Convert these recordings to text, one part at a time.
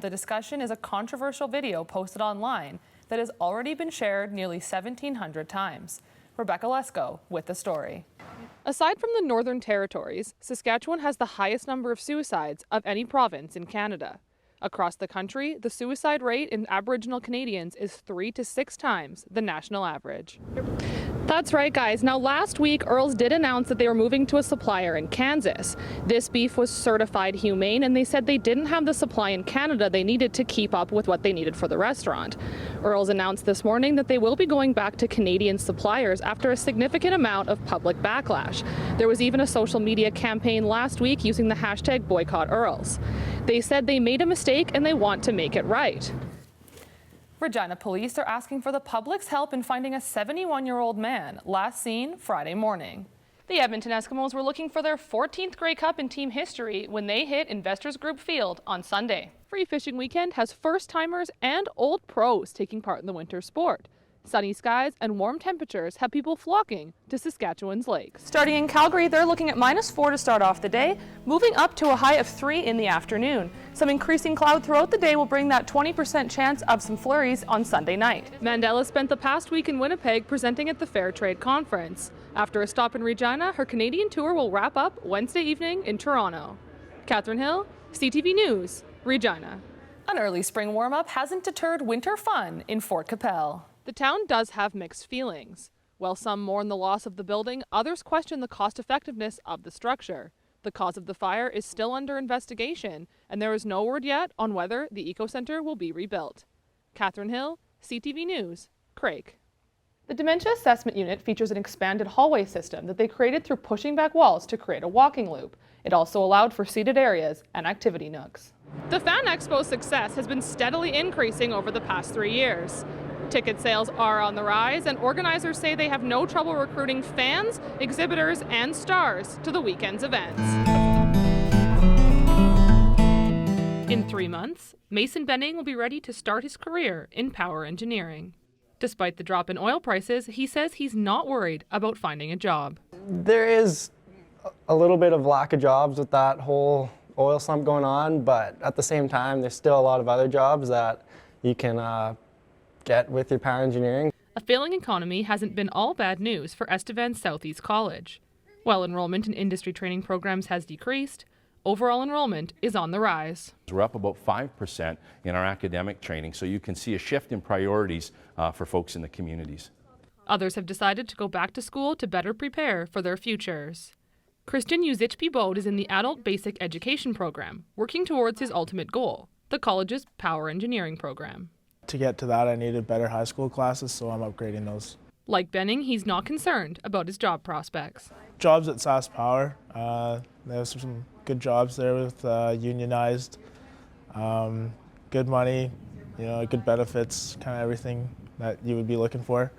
the discussion is a controversial video posted online that has already been shared nearly 1,700 times. Rebecca Lesko with the story. Aside from the Northern Territories, Saskatchewan has the highest number of suicides of any province in Canada. Across the country, the suicide rate in Aboriginal Canadians is 3 to 6 times the national average. That's right, guys. Now, last week, Earls did announce that they were moving to a supplier in Kansas. This beef was certified humane, and they said they didn't have the supply in Canada they needed to keep up with what they needed for the restaurant. Earls announced this morning that they will be going back to Canadian suppliers after a significant amount of public backlash. There was even a social media campaign last week using the hashtag #BoycottEarls. They said they made a mistake and they want to make it right. Regina police are asking for the public's help in finding a 71-year-old man last seen Friday morning. The Edmonton Eskimos were looking for their 14th Grey Cup in team history when they hit Investors Group Field on Sunday. Free Fishing Weekend has first-timers and old pros taking part in the winter sport. Sunny skies and warm temperatures have people flocking to Saskatchewan's lakes. Starting in Calgary, they're looking at -4 to start off the day, moving up to a high of 3 in the afternoon. Some increasing cloud throughout the day will bring that 20% chance of some flurries on Sunday night. Mandela spent the past week in Winnipeg presenting at the Fair Trade Conference. After a stop in Regina, her Canadian tour will wrap up Wednesday evening in Toronto. Katherine Hill, CTV News, Regina. An early spring warm-up hasn't deterred winter fun in Fort Capel. The town does have mixed feelings. While some mourn the loss of the building, others question the cost-effectiveness of the structure. The cause of the fire is still under investigation, and there is no word yet on whether the eco-center will be rebuilt. Katherine Hill, CTV News, Craig. The Dementia Assessment Unit features an expanded hallway system that they created through pushing back walls to create a walking loop. It also allowed for seated areas and activity nooks. The Fan Expo's success has been steadily increasing over the past 3 years. Ticket sales are on the rise, and organizers say they have no trouble recruiting fans, exhibitors, and stars to the weekend's events. In 3 months, Mason Benning will be ready to start his career in power engineering. Despite the drop in oil prices, he says he's not worried about finding a job. There is a little bit of lack of jobs with that whole oil slump going on, but at the same time, there's still a lot of other jobs that you can get with your power engineering. A failing economy hasn't been all bad news for Estevan Southeast College. While enrollment in industry training programs has decreased, overall enrollment is on the rise. We're up about 5% in our academic training, so you can see a shift in priorities for folks in the communities. Others have decided to go back to school to better prepare for their futures. Christian Uzichpi-Bode is in the Adult Basic Education program, working towards his ultimate goal, the college's power engineering program. To get to that, I needed better high school classes, so I'm upgrading those. Like Benning, he's not concerned about his job prospects. Jobs at SAS Power, there's some good jobs there with unionized, good money, good benefits, kind of everything that you would be looking for.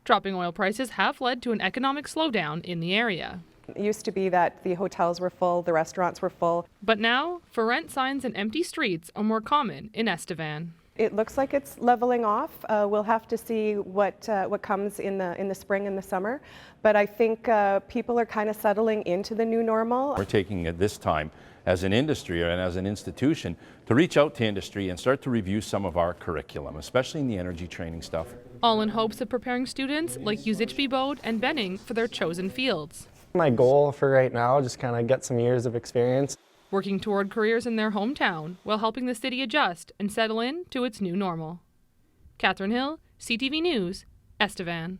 Dropping oil prices have led to an economic slowdown in the area. It used to be that the hotels were full, the restaurants were full. But now, for rent signs and empty streets are more common in Estevan. It looks like it's leveling off. We'll have to see what comes in the spring and the summer. But I think people are kind of settling into the new normal. We're taking it this time as an industry and as an institution to reach out to industry and start to review some of our curriculum, especially in the energy training stuff. All in hopes of preparing students like Uzichpi-Bode and Benning for their chosen fields. My goal for right now, just kind of get some years of experience. Working toward careers in their hometown while helping the city adjust and settle in to its new normal. Katherine Hill, CTV News, Estevan.